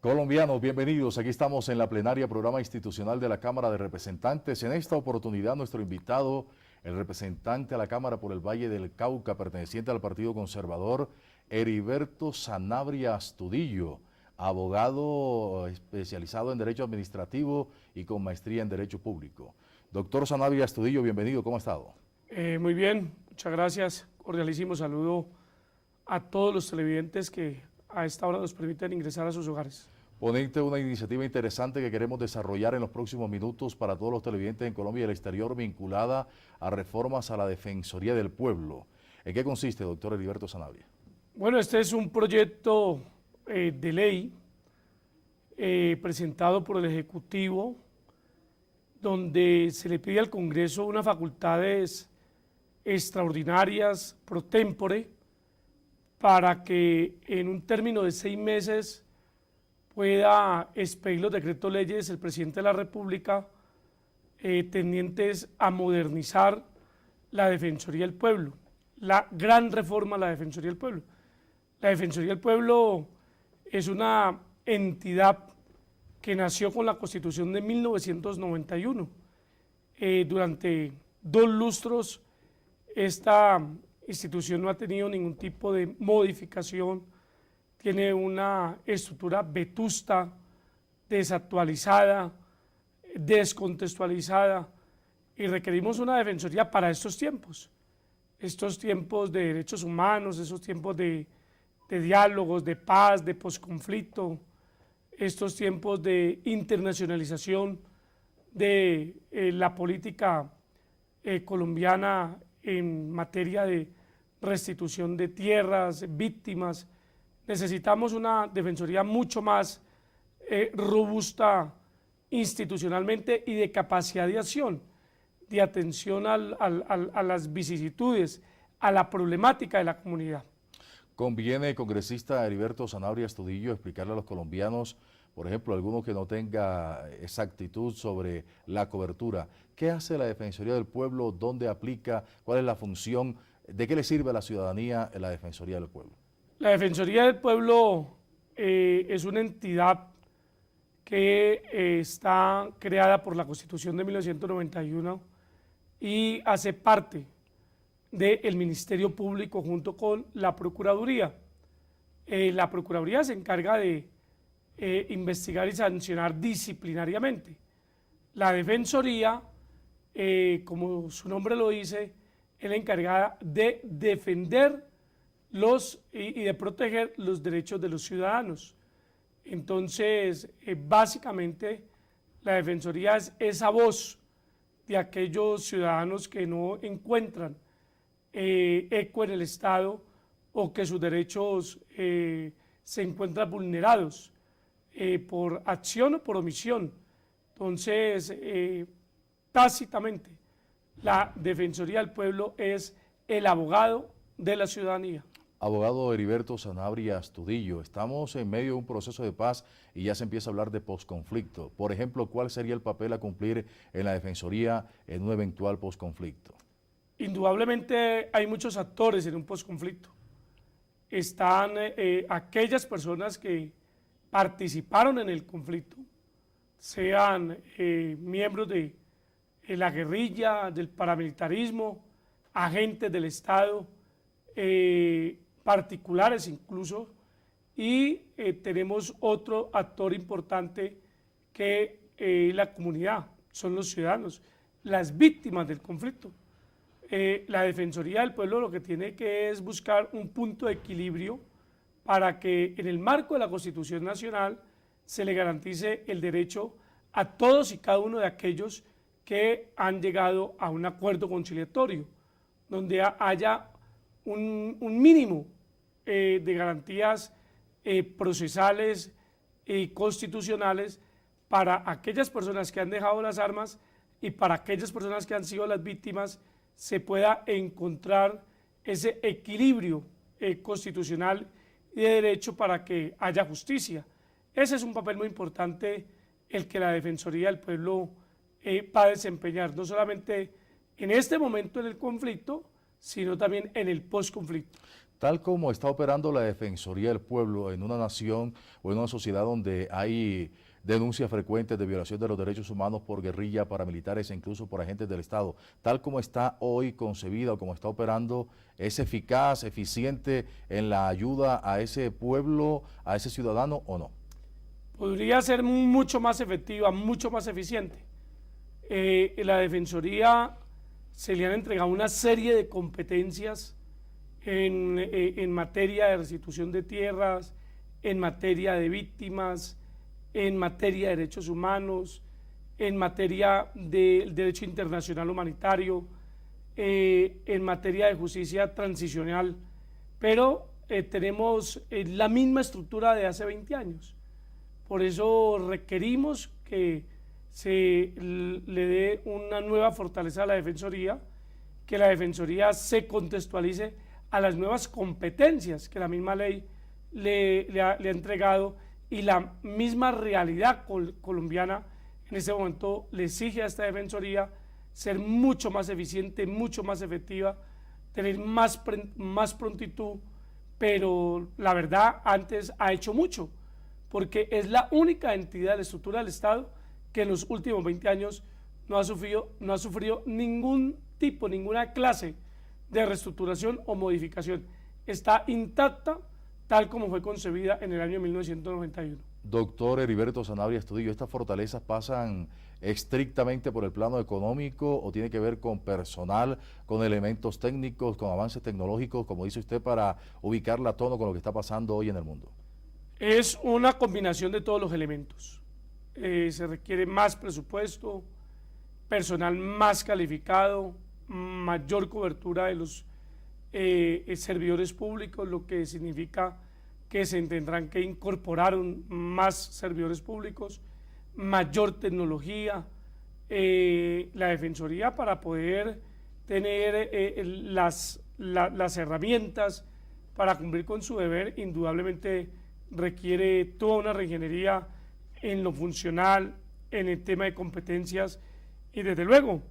Colombianos, bienvenidos. Aquí estamos en la plenaria programa institucional de la Cámara de Representantes. En esta oportunidad, nuestro invitado, el representante a la Cámara por el Valle del Cauca, perteneciente al Partido Conservador, Heriberto Sanabria Astudillo, abogado especializado en Derecho Administrativo y con maestría en Derecho Público. Doctor Sanabria Astudillo, bienvenido. ¿Cómo ha estado? Muy bien, muchas gracias. Cordialísimo saludo a todos los televidentes que a esta hora nos permiten ingresar a sus hogares. Ponente una iniciativa interesante que queremos desarrollar en los próximos minutos para todos los televidentes en Colombia y el exterior, vinculada a reformas a la Defensoría del Pueblo. ¿En qué consiste, doctor Heriberto Sanabria? Bueno, este es un proyecto de ley presentado por el Ejecutivo, donde se le pide al Congreso unas facultades extraordinarias, pro tempore, para que en un término de 6 meses pueda expedir los decretos leyes el presidente de la República tendientes a modernizar la Defensoría del Pueblo, la gran reforma a la Defensoría del Pueblo. La Defensoría del Pueblo es una entidad que nació con la Constitución de 1991. Durante 2 lustros esta institución no ha tenido ningún tipo de modificación, tiene una estructura vetusta, desactualizada, descontextualizada, y requerimos una defensoría para estos tiempos de derechos humanos, esos tiempos de diálogos, de paz, de posconflicto, estos tiempos de internacionalización de la política colombiana en materia de restitución de tierras, víctimas. Necesitamos una defensoría mucho más robusta institucionalmente y de capacidad de acción, de atención a las vicisitudes, a la problemática de la comunidad. Conviene, congresista Heriberto Sanabria Astudillo, explicarle a los colombianos, por ejemplo, algunos que no tenga exactitud sobre la cobertura. ¿Qué hace la Defensoría del Pueblo? ¿Dónde aplica? ¿Cuál es la función? ¿De qué le sirve a la ciudadanía la Defensoría del Pueblo? La Defensoría del Pueblo es una entidad que está creada por la Constitución de 1991 y hace parte del Ministerio Público junto con la Procuraduría. La Procuraduría se encarga de investigar y sancionar disciplinariamente. La Defensoría, como su nombre lo dice, es la encargada de defender y de proteger los derechos de los ciudadanos. Entonces, básicamente, la Defensoría es esa voz de aquellos ciudadanos que no encuentran eco en el Estado o que sus derechos se encuentran vulnerados por acción o por omisión. Entonces, tácitamente, la Defensoría del Pueblo es el abogado de la ciudadanía. Abogado Heriberto Sanabria Astudillo, estamos en medio de un proceso de paz y ya se empieza a hablar de posconflicto. Por ejemplo, ¿cuál sería el papel a cumplir en la Defensoría en un eventual posconflicto? Indudablemente hay muchos actores en un posconflicto. Están aquellas personas que participaron en el conflicto, sean miembros de la guerrilla, del paramilitarismo, agentes del Estado, particulares incluso, y tenemos otro actor importante que la comunidad, son los ciudadanos, las víctimas del conflicto. La Defensoría del Pueblo lo que tiene que es buscar un punto de equilibrio para que en el marco de la Constitución Nacional se le garantice el derecho a todos y cada uno de aquellos que han llegado a un acuerdo conciliatorio, donde haya un mínimo de garantías procesales y constitucionales para aquellas personas que han dejado las armas y para aquellas personas que han sido las víctimas, se pueda encontrar ese equilibrio constitucional y de derecho para que haya justicia. Ese es un papel muy importante el que la Defensoría del Pueblo va a desempeñar, no solamente en este momento en el conflicto, sino también en el posconflicto. Tal como está operando la Defensoría del Pueblo en una nación o en una sociedad donde hay denuncias frecuentes de violación de los derechos humanos por guerrilla, paramilitares e incluso por agentes del Estado, tal como está hoy concebida o como está operando, ¿es eficaz, eficiente en la ayuda a ese pueblo, a ese ciudadano o no? Podría ser mucho más efectiva, mucho más eficiente. La Defensoría se le han entregado una serie de competencias en materia de restitución de tierras, en materia de víctimas, en materia de derechos humanos, en materia del derecho internacional humanitario, en materia de justicia transicional, pero tenemos la misma estructura de hace 20 años. Por eso requerimos que se le dé una nueva fortaleza a la Defensoría, que la Defensoría se contextualice a las nuevas competencias que la misma ley le ha entregado, y la misma realidad colombiana en este momento le exige a esta Defensoría ser mucho más eficiente, mucho más efectiva, tener más prontitud, pero la verdad antes ha hecho mucho, porque es la única entidad de la estructura del Estado que en los últimos 20 años no ha sufrido ningún tipo, ninguna clase de reestructuración o modificación. Está intacta tal como fue concebida en el año 1991. Doctor Heriberto Sanabria Estudillo, ¿estas fortalezas pasan estrictamente por el plano económico o tiene que ver con personal, con elementos técnicos, con avances tecnológicos, como dice usted, para ubicarla a tono con lo que está pasando hoy en el mundo? Es una combinación de todos los elementos. Se requiere más presupuesto, personal más calificado, mayor cobertura de los servidores públicos, lo que significa que se tendrán que incorporar más servidores públicos, mayor tecnología, la Defensoría para poder tener las herramientas para cumplir con su deber, indudablemente requiere toda una reingeniería en lo funcional, en el tema de competencias y desde luego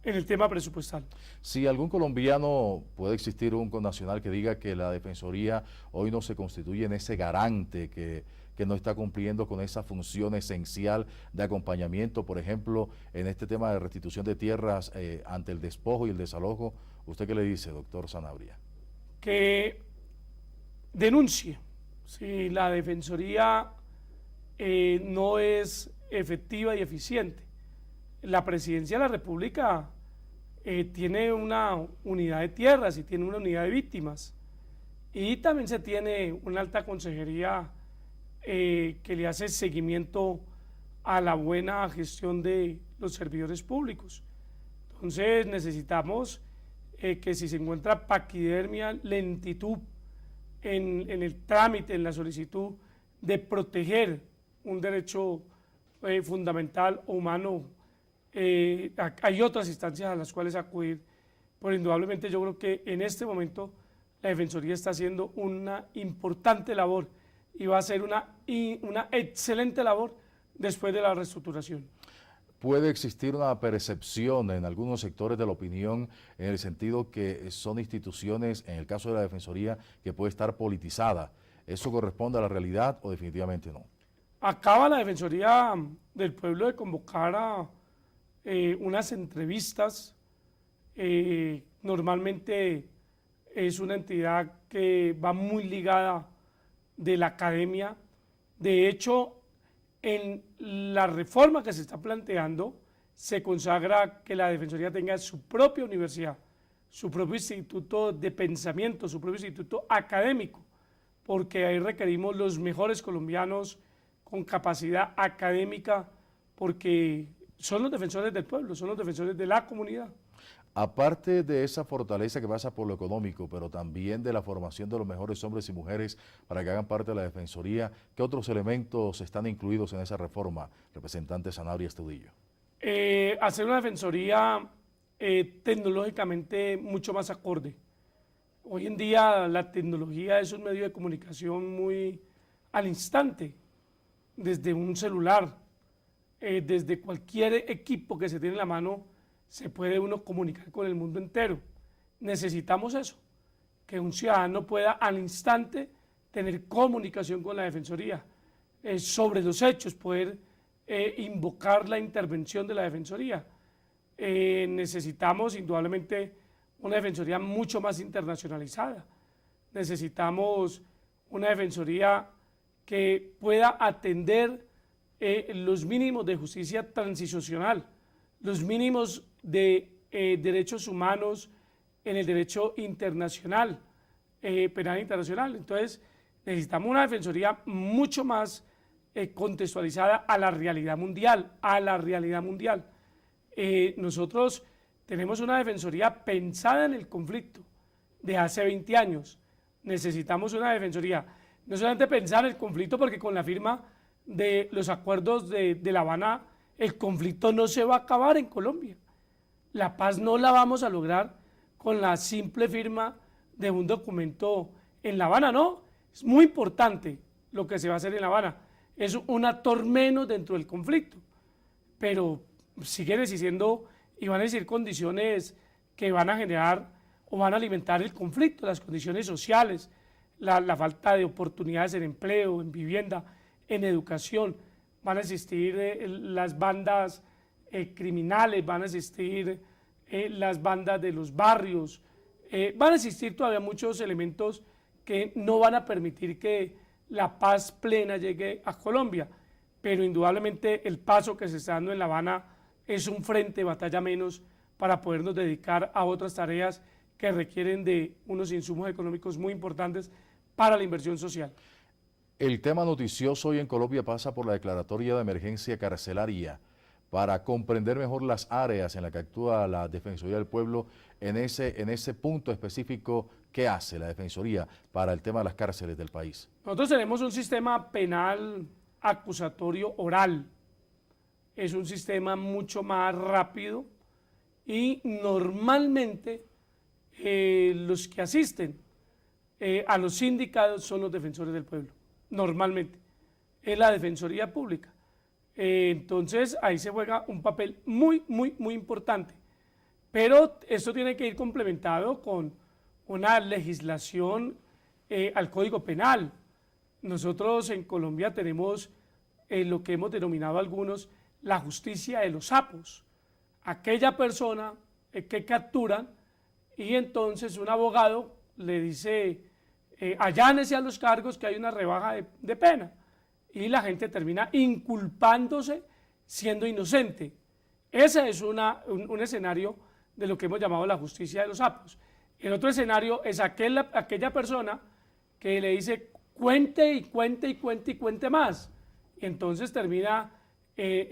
en el tema presupuestal. Si algún colombiano, puede existir un connacional que diga que la Defensoría hoy no se constituye en ese garante que no está cumpliendo con esa función esencial de acompañamiento, por ejemplo, en este tema de restitución de tierras ante el despojo y el desalojo, ¿usted qué le dice, doctor Sanabria? Que denuncie si la Defensoría no es efectiva y eficiente. La Presidencia de la República tiene una unidad de tierras y tiene una unidad de víctimas, y también se tiene una alta consejería que le hace seguimiento a la buena gestión de los servidores públicos. Entonces necesitamos que si se encuentra paquidermia, lentitud en el trámite, en la solicitud de proteger un derecho fundamental o humano, hay otras instancias a las cuales acudir, pero indudablemente yo creo que en este momento la Defensoría está haciendo una importante labor y va a hacer una excelente labor después de la reestructuración. Puede existir una percepción en algunos sectores de la opinión en el sentido que son instituciones, en el caso de la Defensoría, que puede estar politizada. ¿Eso corresponde a la realidad o definitivamente no? Acaba la Defensoría del Pueblo de convocar a unas entrevistas. Normalmente es una entidad que va muy ligada de la academia. De hecho, en la reforma que se está planteando, se consagra que la Defensoría tenga su propia universidad, su propio instituto de pensamiento, su propio instituto académico, porque ahí requerimos los mejores colombianos con capacidad académica, porque son los defensores del pueblo, son los defensores de la comunidad. Aparte de esa fortaleza que pasa por lo económico, pero también de la formación de los mejores hombres y mujeres para que hagan parte de la Defensoría, ¿qué otros elementos están incluidos en esa reforma, representante Sanabria Estudillo? Hacer una Defensoría tecnológicamente mucho más acorde. Hoy en día la tecnología es un medio de comunicación muy al instante, desde un celular, desde cualquier equipo que se tiene en la mano, se puede uno comunicar con el mundo entero. Necesitamos eso. que un ciudadano pueda al instante tener comunicación con la Defensoría sobre los hechos, poder invocar la intervención de la Defensoría. Necesitamos indudablemente una Defensoría mucho más internacionalizada. Necesitamos una Defensoría que pueda atender los mínimos de justicia transicional, los mínimos de derechos humanos en el derecho internacional, penal internacional. Entonces, necesitamos una Defensoría mucho más contextualizada a la realidad mundial, nosotros tenemos una Defensoría pensada en el conflicto de hace 20 años. Necesitamos una Defensoría, no solamente pensar en el conflicto, porque con la firma de los acuerdos de La Habana, el conflicto no se va a acabar en Colombia. La paz no la vamos a lograr con la simple firma de un documento en La Habana, no. Es muy importante lo que se va a hacer en La Habana. Es un actor menos dentro del conflicto, pero siguen existiendo y van a existir condiciones que van a generar o van a alimentar el conflicto, las condiciones sociales, la falta de oportunidades en empleo, en vivienda, en educación. Van a existir las bandas criminales, van a existir las bandas de los barrios, van a existir todavía muchos elementos que no van a permitir que la paz plena llegue a Colombia, pero indudablemente el paso que se está dando en La Habana es un frente de batalla menos para podernos dedicar a otras tareas que requieren de unos insumos económicos muy importantes para la inversión social. El tema noticioso hoy en Colombia pasa por la declaratoria de emergencia carcelaria para comprender mejor las áreas en las que actúa la Defensoría del Pueblo en ese punto específico. ¿Qué hace la Defensoría para el tema de las cárceles del país? Nosotros tenemos un sistema penal acusatorio oral. Es un sistema mucho más rápido y normalmente los que asisten a los sindicados son los defensores del pueblo. Normalmente es la Defensoría Pública. Entonces ahí se juega un papel muy importante, pero esto tiene que ir complementado con una legislación al Código Penal. Nosotros en Colombia tenemos lo que hemos denominado algunos la justicia de los sapos, aquella persona que capturan y entonces un abogado le dice allánese a los cargos que hay una rebaja de pena, y la gente termina inculpándose siendo inocente. Ese es un escenario de lo que hemos llamado la justicia de los sapos. El otro escenario es aquella persona que le dice cuente y cuente más, y entonces termina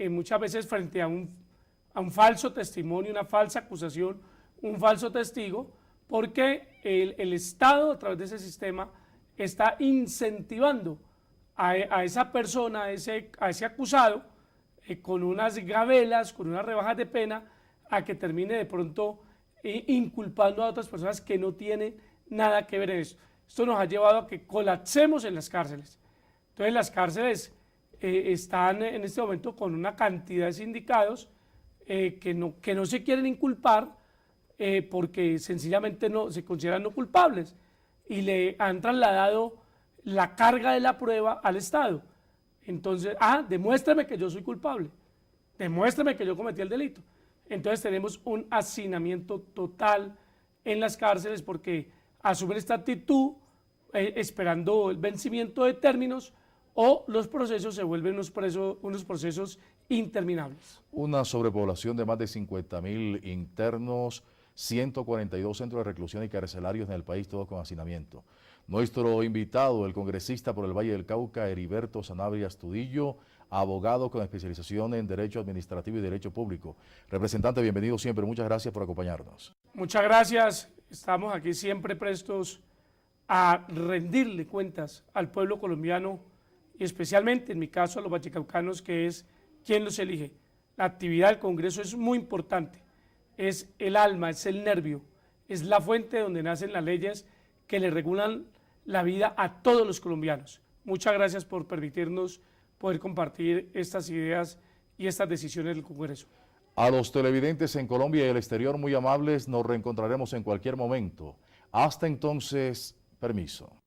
muchas veces frente a un falso testimonio, una falsa acusación, un falso testigo, porque el Estado a través de ese sistema está incentivando a esa persona, a ese acusado, con unas gabelas, con unas rebajas de pena, a que termine de pronto inculpando a otras personas que no tienen nada que ver en eso. Esto nos ha llevado a que colapsemos en las cárceles. Entonces las cárceles están en este momento con una cantidad de sindicados que no se quieren inculpar porque sencillamente no se consideran no culpables y le han trasladado la carga de la prueba al Estado. Entonces, demuéstrame que yo soy culpable, demuéstrame que yo cometí el delito. Entonces tenemos un hacinamiento total en las cárceles porque asumen esta actitud esperando el vencimiento de términos, o los procesos se vuelven unos procesos interminables. Una sobrepoblación de más de 50.000 internos, 142 centros de reclusión y carcelarios en el país, todos con hacinamiento. Nuestro invitado, el congresista por el Valle del Cauca, Heriberto Sanabria Astudillo, abogado con especialización en Derecho Administrativo y Derecho Público. Representante, bienvenido siempre, muchas gracias por acompañarnos. Muchas gracias, estamos aquí siempre prestos a rendirle cuentas al pueblo colombiano y especialmente en mi caso a los vallecaucanos, que es quien los elige. La actividad del Congreso es muy importante, es el alma, es el nervio, es la fuente donde nacen las leyes que le regulan la vida a todos los colombianos. Muchas gracias por permitirnos poder compartir estas ideas y estas decisiones del Congreso. A los televidentes en Colombia y el exterior muy amables, nos reencontraremos en cualquier momento Hasta entonces, permiso.